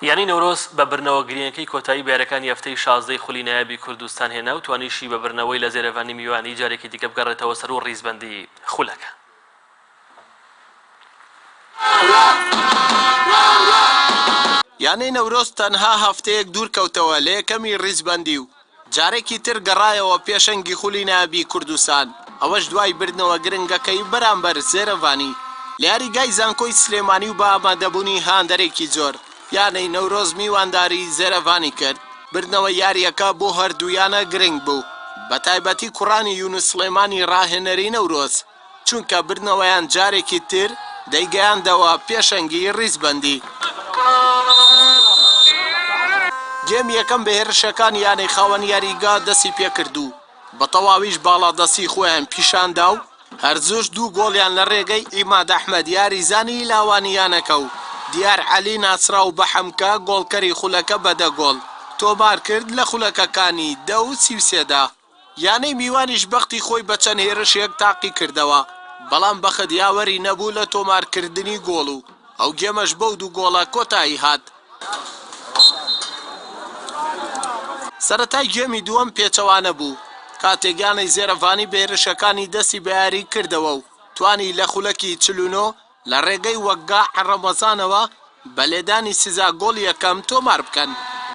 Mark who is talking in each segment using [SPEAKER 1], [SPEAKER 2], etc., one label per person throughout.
[SPEAKER 1] یانی نەورۆز بە برنەوەگرینەکەی کۆتایی بەیارەکانی هەفتەی 16 خولی نایابی کوردستان هێنا و توانیشی بە برنەوەی لە زێرەڤانی میوانی جارێکی دیکە بگەڕێتەوە سەر و ڕیزبەندی خولەکە.
[SPEAKER 2] یانەی نەورۆز تەنها هەفتەیەک دوور کەوتەوە لە یەکەمی ڕیزبەندی و جارێکی تر گەڕایەوە پێشەنگی خولی نایابی کوردستان، ئەوەش دوای بردنەوە گرنگەکەی بەرامبەر زێرەڤانی لە یاریگای زانکۆی سلێمانی و بە ئامادەبوونی هاندەرێکی زۆر. یانەی نەورۆز میوانداری زێرەڤانی کرد. بردنەوە یاریەکە بۆ هەردوویانە گرنگ بوو، بە تایبەتی کوڕانی یونس سلێمانی ڕاهێنەری نەورۆز، چونکە بردنەوەیان جارێکی تر دەیگەیاندەوە پێشەنگی ڕیزبەندی. گێم یەکەم بە هێرشەکان یانەی خاوەن یاریگا دەستی پێکردو، بە تەواویش باڵادەستی خۆیان پیشاندا و هەرزوش دوو گۆڵیان لە ڕێگەی ئیماد ئەحمەد یاریزانی لاوانیانەکە و دیار عەلی ناسرا و بە حەمکە گۆڵکەری خولەکە بەدە گۆڵ تۆمار کرد لە خولەکەکانی 10-33دا. یانەی میوانیش بەختی خۆی بە چەند هێرشێک تاقی کردەوە، بەڵام بەخت یاوەری نەبوو لە تۆمارکردنی گۆڵ و ئەو گێمەش بەو دوو گۆڵە کۆتایی هات. سەرەتای گێمی دووەم پێچەوانە بوو، کاتێک یانەی زێرەڤانی بە هێرشەکانی دەستی بەیاری کردەوە و توانی لە خولەکی 49 لە ڕێگەی وەگا ڕەمەزانەوە بە لێدانی سزا گۆڵ یەکەم تۆمار بکەن.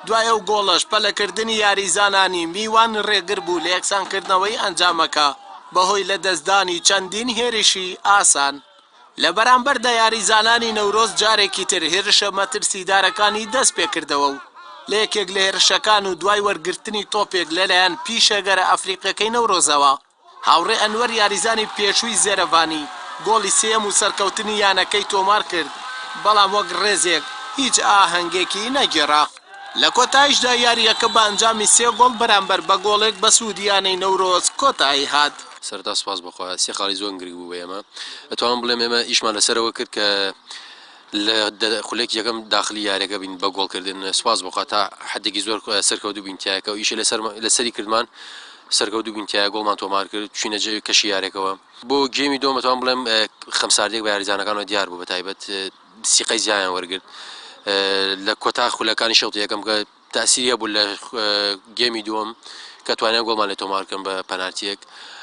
[SPEAKER 2] دوای ئەو گۆڵەش پەلەکردنی یاریزانانی میوان ڕێگر بوو لە یەکسانکردنەوەی ئەنجامەکە بەهۆی لە دەستدانی چەندین هێرشی ئاسان. لە بەرامبەردا یاریزانانی نەورۆز جارێکی تر هێرشە مەترسیدارەکانی دەست پێکردەوە و لە یەکێک لە هێرشەکان و دوای وەرگرتنی تۆپێک لەلایەن پیشەگەرە ئەفریقیەکەی نەورۆزەوە هاوڕێ ئەنوەر یاریزانی پێشووی زێرەڤانی گۆڵی سێم و سەرکەوتنی یانەکەی تۆمار کرد، بەڵام وەک ڕێزێک هیچ ئاهەنگێکی نەگێڕا. لە کۆتاییشدا یاریەکە بە ئەنجامی 3 گۆڵ بەرامبەر بە گۆڵێک بە سوودیانەی نەورۆز کۆتایی هات.
[SPEAKER 3] سەرتا سپاس بخوا سێ خاڵی زۆر گرنگ بوو بە ئێمە، ئەتوانم بڵێم ئێمە ئیشمان لەسەرەوە کرد کە لە خولێک یەکەم داخلی یاریەکە بین بە گۆڵکردن. سپاس بخوا تا حدێکی زۆر سەرکەوتوو بین تایەکە و ئیشە لەسەری کردمان سەرکەوتوو بین تایە گۆڵمان تۆمار کرد چوینە جێ کەشی یاریەکەوە. بۆ گێمی دووەم ئەتوانم بڵێم خەمساردێک بە یاریزانەکانەوە دیار بوو، بە تایبەت سیقەی زیایان وەرگرت لە کۆتا خولەکانی شەوتی یەکەم کە تاسیریە بوو لە گێمی دووەم کە توانیان گۆڵمان لێ تۆمارکەن بە پەنالتیەک.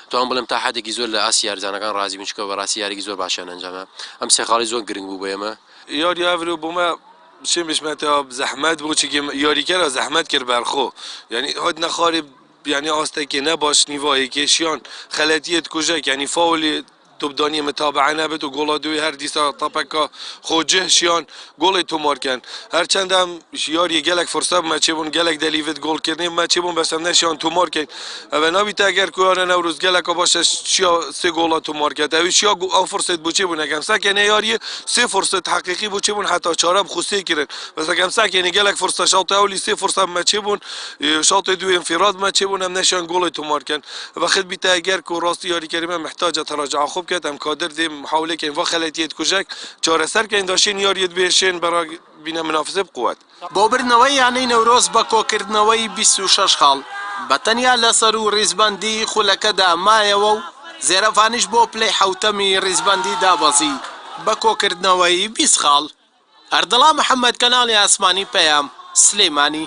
[SPEAKER 3] توان بڵێم تا حدێکی زۆر لە ئاسی یاریزانەکان ڕازی بن، چکە بەڕاستی یاریی زۆر باشیان ئەنجامە. ئەم سێ خاڵی زۆر گرنگ بوو بۆ ئێمە.
[SPEAKER 4] یاری ئەڤرۆ بۆمە شێ بشمێتەوە زەحمەت بوو، چی یاریکەرە زەحمەت کرد بەرخۆ، یعنی هات نەخاری یعنی ئاستێکی نەباش نیڤایەکی شیان خەلەتیەت کوژەک یعنی فاولی توپدانی متابعه نبود و گل دوی هر دیسا تاپکا خوجه شیان گلی تومار کن. هرچند هم یاری گلک فرصت مچه بون گلک دلیوت گل کردیم مچه بون بس هم نشیان تومار کن. و نبیت اگر کویان نوروز گلک باشه شیا 3 گل تومار کرد. اوی شیا او فرصت بوچه بون اگم سکن یاری 3 فرصت حقیقی بوچه بون حتی 4 بخوسته کردن. بس اگم سکن گلک فرصت شاط اولی 3 فرصت مچه بون شاط دو انفراد مچه بون هم نشیان گل تومار کن. و خد بیت اگر کو راست یاری کریم محتاج تراجع خوب کردم کادر دیم محاوله کن و خلاتیت کوچک چاره سر کن داشتین یاریت بهشین برای بین منافسه بقوت.
[SPEAKER 2] بۆ برنەوەی یانەی نەورۆز بە کۆکردنەوەی 26 خاڵ بەتەنیا لەسەر و ڕیزبەندی خولەکەدا مایەوە و زێرەڤانیش بۆ پلەی حەوتەمی ڕیزبەندی دابەزی بە کۆکردنەوەی 20 خاڵ. ئەردەڵا محەممەد کەناڵی ئاسمانی پەیام سلێمانی.